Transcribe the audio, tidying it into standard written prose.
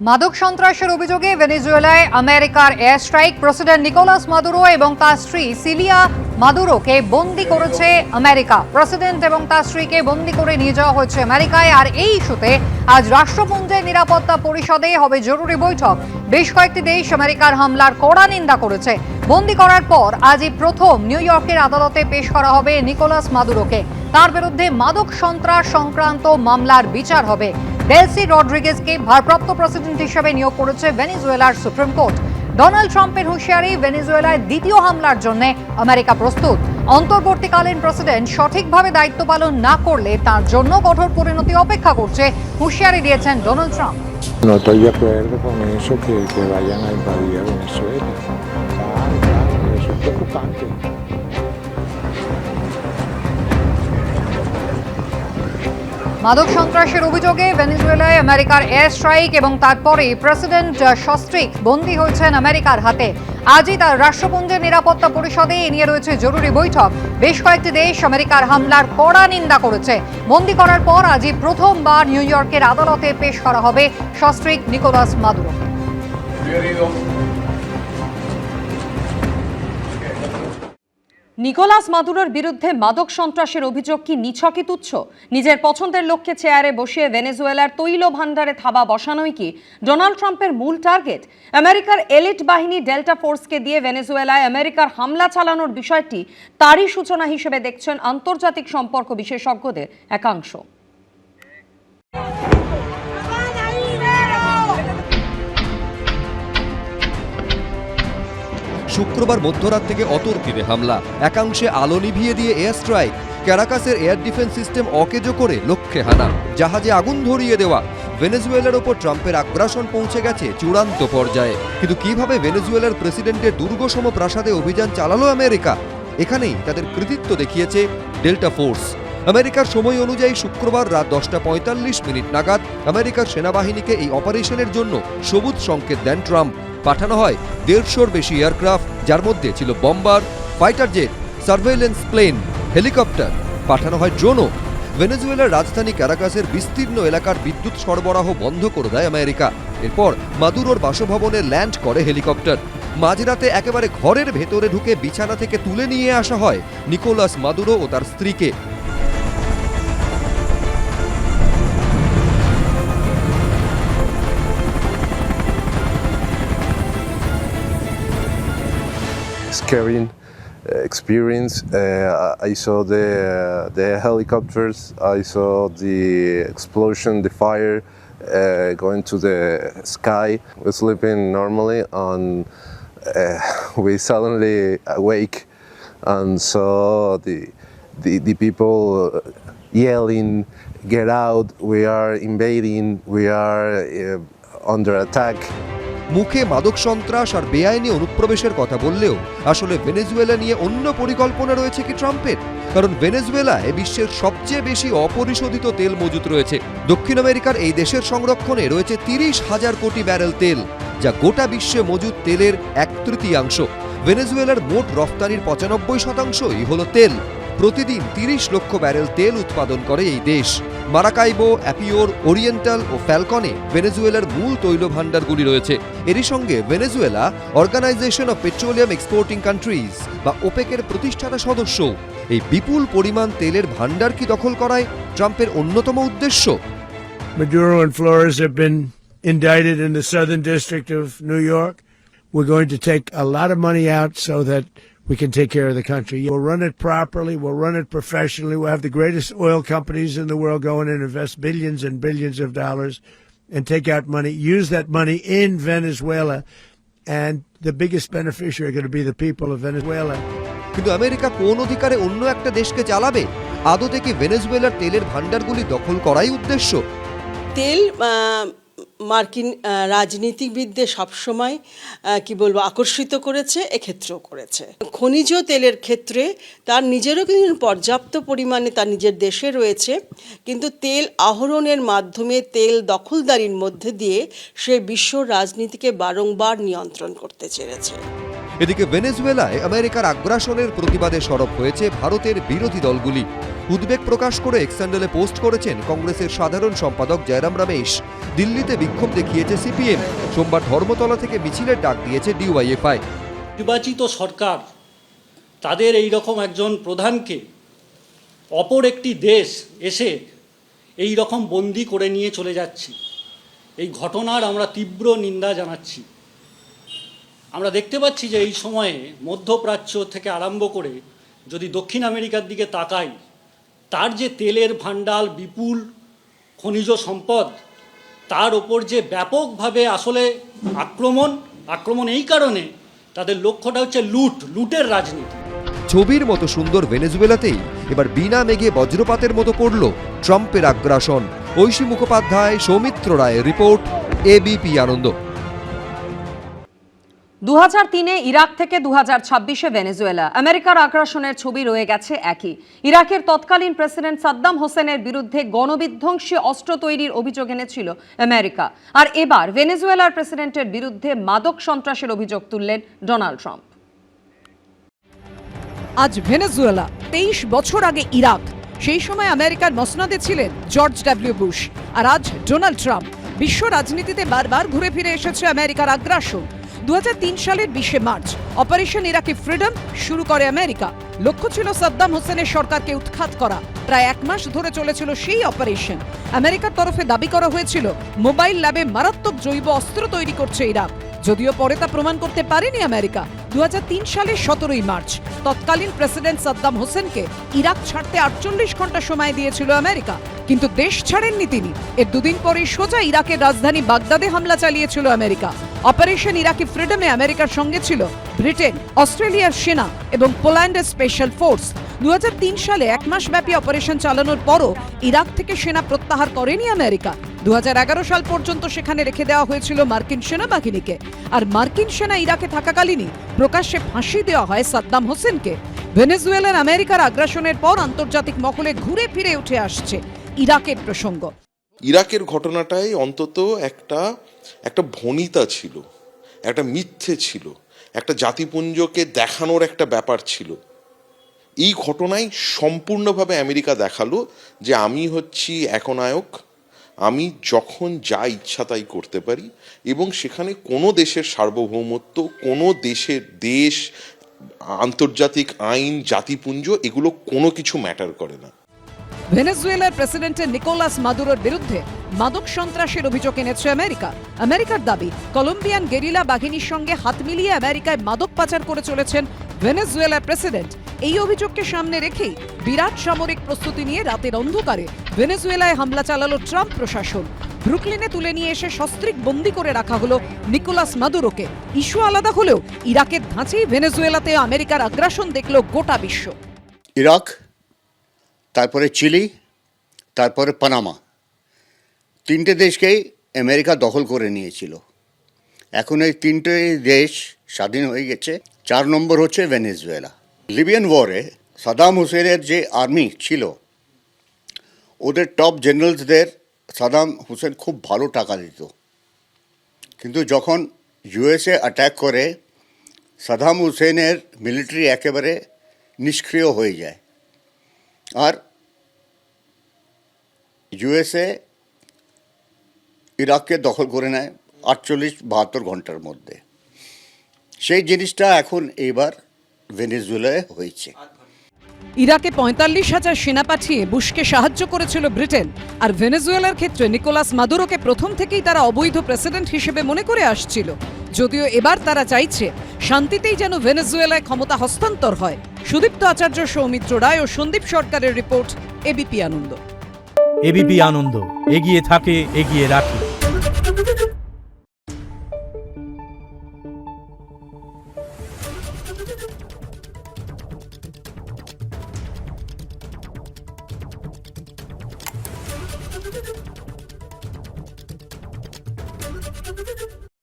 মাদক সন্ত্রাসের অভিযোগে ভেনেজুয়েলায় আমেরিকার air strike president Nicolas Maduro এবং তার স্ত্রী সিলিয়া মাদুরোকে বন্দী করেছে আমেরিকা। প্রেসিডেন্ট এবং তার স্ত্রীকে বন্দী করে নিয়ে যাওয়া হয়েছে আমেরিকায়। আর এই ইস্যুতে আজ রাষ্ট্রপুঞ্জের নিরাপত্তা পরিষদে হবে জরুরি বৈঠক। বেশ কয়েকটি দেশ আমেরিকার হামলার কড়া নিন্দা করেছে। বন্দী করার পর আজই প্রথম নিউ ইয়র্কের আদালতে পেশ করা হবে নিকোলাস মাদুরোকে। তার বিরুদ্ধে মাদক সন্ত্রাস সংক্রান্ত মামলার বিচার হবে। ডেলসি রড্রিগেজকে ভারপ্রাপ্ত প্রেসিডেন্ট হিসেবে নিয়োগ করেছে ভেনেজুয়েলার সুপ্রিম কোর্ট। ডোনাল্ড ট্রাম্পের হুঁশিয়ারি, ভেনেজুয়েলায় দ্বিতীয় হামলার জন্য আমেরিকা প্রস্তুত। অন্তর্বর্তীকালীন প্রেসিডেন্ট সঠিকভাবে দায়িত্ব পালন না করলে তার জন্য কঠোর পরিণতি অপেক্ষা করছে, হুঁশিয়ারি দিয়েছেন Donald Trump. No estoy de acuerdo con eso, que vayan a invadir a Venezuela. Claro, eso es preocupante. মাদক সন্ত্রাসের অভিযোগে ভেনেজুয়েলায় আমেরিকার এয়ার স্ট্রাইক এবং তারপরে প্রেসিডেন্ট সস্ত্রিক বন্দী হয়েছেন আমেরিকার হাতে। আজই তার রাষ্ট্রপুঞ্জের নিরাপত্তা পরিষদে এ নিয়ে রয়েছে জরুরি বৈঠক। বেশ কয়েকটি দেশ আমেরিকার হামলার কড়া নিন্দা করেছে। বন্দী করার পর আজই প্রথমবার নিউ ইয়র্কের আদালতে পেশ করা হবে সস্ত্রিক নিকোলাস মাদুরো। নিকোলাস মাদুরোর বিরুদ্ধে মাদক সন্ত্রাসের অভিযোগ কি নিছকই তুচ্ছ? নিজের পছন্দের লোককে চেয়ারে বসিয়ে ভেনেজুয়েলার তৈল ভান্ডারে থাবা বসানোই কি ডোনাল্ড ট্রাম্পের মূল টার্গেট? আমেরিকার এলিট বাহিনী ডেল্টা ফোর্সকে দিয়ে ভেনেজুয়েলায় আমেরিকার হামলা চালানোর বিষয়টি তারই সূচনা হিসেবে দেখছেন আন্তর্জাতিক সম্পর্ক বিশেষজ্ঞদের একাংশ। শুক্রবার মধ্যরাত থেকে অতর্কিতে হামলা, একাংশে আলো নিভিয়ে দিয়ে এয়ার স্ট্রাইক, ক্যারাকাসের এয়ার ডিফেন্স সিস্টেম অকেজো করে লক্ষ্যে হানা, জাহাজে আগুন ধরিয়ে দেওয়া। ভেনেজুয়েলার ওপর ট্রাম্পের আগ্রাসন পৌঁছে গেছে চূড়ান্ত পর্যায়ে। কিন্তু কিভাবে ভেনেজুয়েলার প্রেসিডেন্টের দুর্গসম প্রাসাদে অভিযান চালালো আমেরিকা? এখানেই তাদের কৃতিত্ব দেখিয়েছে ডেল্টা ফোর্স। আমেরিকার সময় অনুযায়ী শুক্রবার রাত 10:45 নাগাদ আমেরিকার সেনাবাহিনীকে এই অপারেশনের জন্য সবুজ সংকেত দেন ট্রাম্প। পাঠানো হয় 150-র বেশি এয়ারক্রাফট, যার মধ্যে ছিল bomber, fighter jet, surveillance plane, helicopter. পাঠানো হয় ড্রোনও। ভেনেজুয়েলার রাজধানী ক্যারাকাসের বিস্তীর্ণ এলাকার বিদ্যুৎ সরবরাহ বন্ধ করে দেয় আমেরিকা। এরপর মাদুরোর বাসভবনে ল্যান্ড করে হেলিকপ্টার। মাঝরাতে একেবারে ঘরের ভেতরে ঢুকে বিছানা থেকে তুলে নিয়ে আসা হয় নিকোলাস মাদুরো ও তার স্ত্রীকে। Scary experience. I saw the helicopters. I saw the explosion, the fire going to the sky. We're sleeping normally, and we suddenly awake and saw the people yelling, "Get out! We are invading! We are under attack!" মুখে মাদক সন্ত্রাস আর বেআইনি অনুপ্রবেশের কথা বললেও আসলে Venezuela নিয়ে অন্য পরিকল্পনা রয়েছে কি ট্রাম্পের? কারণ ভেনেজুয়েলায় বিশ্বের সবচেয়ে বেশি অপরিশোধিত তেল মজুত রয়েছে। দক্ষিণ আমেরিকার এই দেশের সংরক্ষণে রয়েছে 30,000 কোটি ব্যারেল তেল, যা গোটা বিশ্বে মজুত তেলের 1/3। ভেনেজুয়েলার মোট রফতানির 95%ই হলো তেল। প্রতিদিন 30 লক্ষ ব্যারেল তেল উৎপাদন করে এই দেশ। মারাকাইবো, অ্যাপিওর, ওরিয়েন্টাল ও ফ্যালকনে ভেনেজুয়েলার মূল তৈল ভান্ডারগুলি রয়েছে। এরই সঙ্গে Venezuela organization of petroleum exporting countries বা ওপেকের প্রতিষ্ঠাতা সদস্য। এই বিপুল পরিমাণ তেলের ভান্ডার কি দখল করায় ট্রাম্পের অন্যতম উদ্দেশ্য? Maduro and Flores have been indicted in the Southern District of New York. We're going to take a lot of money out so that we can take care of the country. We'll run it properly. We'll run it professionally. We'll have the greatest oil companies in the world go in and invest billions and billions of dollars and take out money, use that money in Venezuela. And the biggest beneficiary are going to be the people of Venezuela. কিন্তু America কোন অধিকারে অন্য একটা দেশকে চালাবে? আদতে কি ভেনেজুয়েলার তেলের ভান্ডারগুলি দখল করাই উদ্দেশ্য? তেল মার্কিন রাজনীতিবিদদের সবসময় কি বলবো আকর্ষিত করেছে, এক্ষেত্রেও করেছে। খনিজ তেলের ক্ষেত্রে তার নিজেরও কিন্তু পর্যাপ্ত পরিমাণে তার নিজের দেশে রয়েছে, কিন্তু তেল আহরণের মাধ্যমে তেল দখলদারির মধ্যে দিয়ে সে বিশ্ব রাজনীতিকে বারংবার নিয়ন্ত্রণ করতে চেয়েছে। এদিকে ভেনেজুয়েলায় আমেরিকার আগ্রাসনের প্রতিবাদে সরব হয়েছে ভারতের বিরোধী দলগুলি। উদ্বেগ প্রকাশ করে এক্স হ্যান্ডেলে পোস্ট করেছেন কংগ্রেসের সাধারণ সম্পাদক জয়রাম রমেশ। দিল্লিতে বিক্ষোভ দেখিয়েছে সিপিএম। সোমবার ধর্মতলা থেকে মিছিলের ডাক দিয়েছে ডিওয়াইএফআই। নির্বাচিত সরকার তাদের এই রকম একজন প্রধানকে অপর একটি দেশ এসে এই রকম বন্দি করে নিয়ে চলে যাচ্ছে, এই ঘটনার আমরা তীব্র নিন্দা জানাচ্ছি। আমরা দেখতে পাচ্ছি যে এই সময়ে মধ্যপ্রাচ্য থেকে আরম্ভ করে যদি দক্ষিণ আমেরিকার দিকে তাকাই, তার যে তেলের ভাণ্ডার, বিপুল খনিজ সম্পদ, তার ওপর যে ব্যাপকভাবে আসলে আক্রমণ এই কারণে তাদের লক্ষ্যটা হচ্ছে লুটের রাজনীতি। ছবির মতো সুন্দর ভেনেজুয়েলাতেই এবার বিনা মেঘে বজ্রপাতের মতো পড়ল ট্রাম্পের আগ্রাসন। ঐশী মুখোপাধ্যায়, সৌমিত্র রায়ের রিপোর্ট, এবিপি আনন্দ। 2003-এ ইরাক থেকে 2026-এ ভেনেজুয়েলা। আমেরিকার আগ্রাসনের ছবি রয়ে গেছে একই। ইরাকের তৎকালীন প্রেসিডেন্ট সাদ্দাম হোসেনের বিরুদ্ধে গণবিধ্বংসী অস্ত্র তৈরির অভিযোগ এনেছিল আমেরিকা। আর এবার ভেনেজুয়েলার প্রেসিডেন্টের বিরুদ্ধে মাদক সন্ত্রাসের অভিযোগ তুললেন ডোনাল্ড ট্রাম্প। আজ ভেনেজুয়েলা, 23 বছর আগে ইরাক। সেই সময় আমেরিকার মসনদে ছিলেন জর্জ ডব্লিউ বুশ। আর আজ ডোনাল্ড ট্রাম্প। বিশ্ব রাজনীতিতে বারবার ঘুরে ফিরে এসেছে আমেরিকার আগ্রাসন। 2003 সালের 20 মার্চ অপারেশন ইরাকি ফ্রিডম শুরু করে আমেরিকা। লক্ষ্য ছিল সাদ্দাম হোসেনের সরকারকে উৎখাত করা। প্রায় 1 মাস ধরে চলেছিল সেই অপারেশন। আমেরিকার তরফে দাবি করা হয়েছিল মোবাইল ল্যাবে মারাত্মক জৈব অস্ত্র তৈরি করছে ইরাক। যদিও পরে তা প্রমাণ করতে পারেনি আমেরিকা। 2003 সালের 17 মার্চ তৎকালীন প্রেসিডেন্ট সাদ্দাম হোসেনকে ইরাক ছাড়তে 48 ঘন্টা সময় দিয়েছিল আমেরিকা, কিন্তু দেশ ছাড়েননি তিনি। এর দুদিন পরে সোজা ইরাকের রাজধানী বাগদাদে হামলা চালিয়েছিল আমেরিকা। অপারেশন ইরাকি ফ্রিডমে আমেরিকার সঙ্গে ছিল ব্রিটেন, অস্ট্রেলিয়ার সেনা এবং পোল্যান্ডের স্পেশাল ফোর্স। 2003 সালে 1 মাস ব্যাপী অপারেশন চালানোর পরও ইরাক থেকে সেনা প্রত্যাহার করেনি আমেরিকা। 2011 সাল পর্যন্ত সেখানে রেখে দেওয়া হয়েছিল মার্কিন সেনাবাহিনীকে। আর মার্কিন সেনা ইরাকে থাকাকালীনই প্রকাশ্যে ফাঁসি দেওয়া হয় সাদ্দাম হোসেনকে। ভেনেজুয়েলার আমেরিকার আগ্রাসনের পর আন্তর্জাতিক মহলে ঘুরে ফিরে উঠে আসছে ইরাকের প্রসঙ্গ। ইরাকের ঘটনাটাই অন্তত একটা ভনিতা ছিল, একটা মিথ্যে ছিল, একটা জাতিপুঞ্জকে দেখানোর একটা ব্যাপার ছিল। এই ঘটনায় সম্পূর্ণভাবে আমেরিকা দেখালো যে আমি হচ্ছি একনায়ক, আমি যখন যা ইচ্ছা তাই করতে পারি, এবং সেখানে কোনো দেশের সার্বভৌমত্ব, কোনো দেশ, আন্তর্জাতিক আইন, জাতিপুঞ্জ, এগুলো কোনো কিছু ম্যাটার করে না। ভেনেজুয়েলার প্রেসিডেন্টের নিকোলাস মাদুরোর বিরুদ্ধে মাদক সন্ত্রাসের অভিযোগ এনেছে আমেরিকা। আমেরিকার দাবি কলম্বিয়ান গেরিলা বাহিনীর সঙ্গে হাত মিলিয়ে আমেরিকায় মাদক পাচার করে চলেছেন ভেনেজুয়েলার প্রেসিডেন্ট। এই অভিযোগকে সামনে রেখেই বিরাট সামরিক প্রস্তুতি নিয়ে রাতের অন্ধকারে ভেনেজুয়েলায় হামলা চালালো ট্রাম্প প্রশাসন। ব্রুকলিনে তুলে নিয়ে এসে সস্ত্রীক বন্দী করে রাখা হলো নিকোলাস মাদুরোকে। ইস্যু আলাদা হলেও ইরাকের ধাঁচেই ভেনেজুয়েলাতে আমেরিকার আগ্রাসন দেখল গোটা বিশ্ব। ইরাক, তারপরে চিলি, তারপরে পানামা, 3টে দেশকেই আমেরিকা দখল করে নিয়েছিল। এখন এই 3টে দেশ স্বাধীন হয়ে গেছে। 4 নম্বর হচ্ছে ভেনেজুয়েলা। লিবিয়ান ওয়ারে সাদ্দাম হোসেনের যে আর্মি ছিল, ওদের টপ জেনারেলসদের সাদ্দাম হোসেন খুব ভালো টাকা দিত। কিন্তু যখন ইউএসএ অ্যাটাক করে, সাদ্দাম হোসেনের মিলিটারি একেবারে নিষ্ক্রিয় হয়ে যায়। আর ইউএসএ ইরাককে দখল করে নেয় 48-72 ঘন্টার মধ্যে। সেই জিনিসটা এখন এবার ভেনেজুয়েলায় হয়েছে। ইরাকে 45,000 সেনা পাঠিয়ে বুশকে সাহায্য করেছিল ব্রিটেন। আর ভেনেজুয়েলার ক্ষেত্রে নিকোলাস মাদুরোকে প্রথম থেকেই তারা অবৈধ প্রেসিডেন্ট হিসেবে মনে করে আসছিল। যদিও এবার তারা চাইছে শান্তিতেই যেন ভেনেজুয়েলায় ক্ষমতা হস্তান্তর হয়। সুদীপ্ত আচার্য, সৌমিত্র রায় ও সন্দীপ সরকারের রিপোর্ট, এবিপি আনন্দ। এবিপি আনন্দ, এগিয়ে থাকে, এগিয়ে রাখে।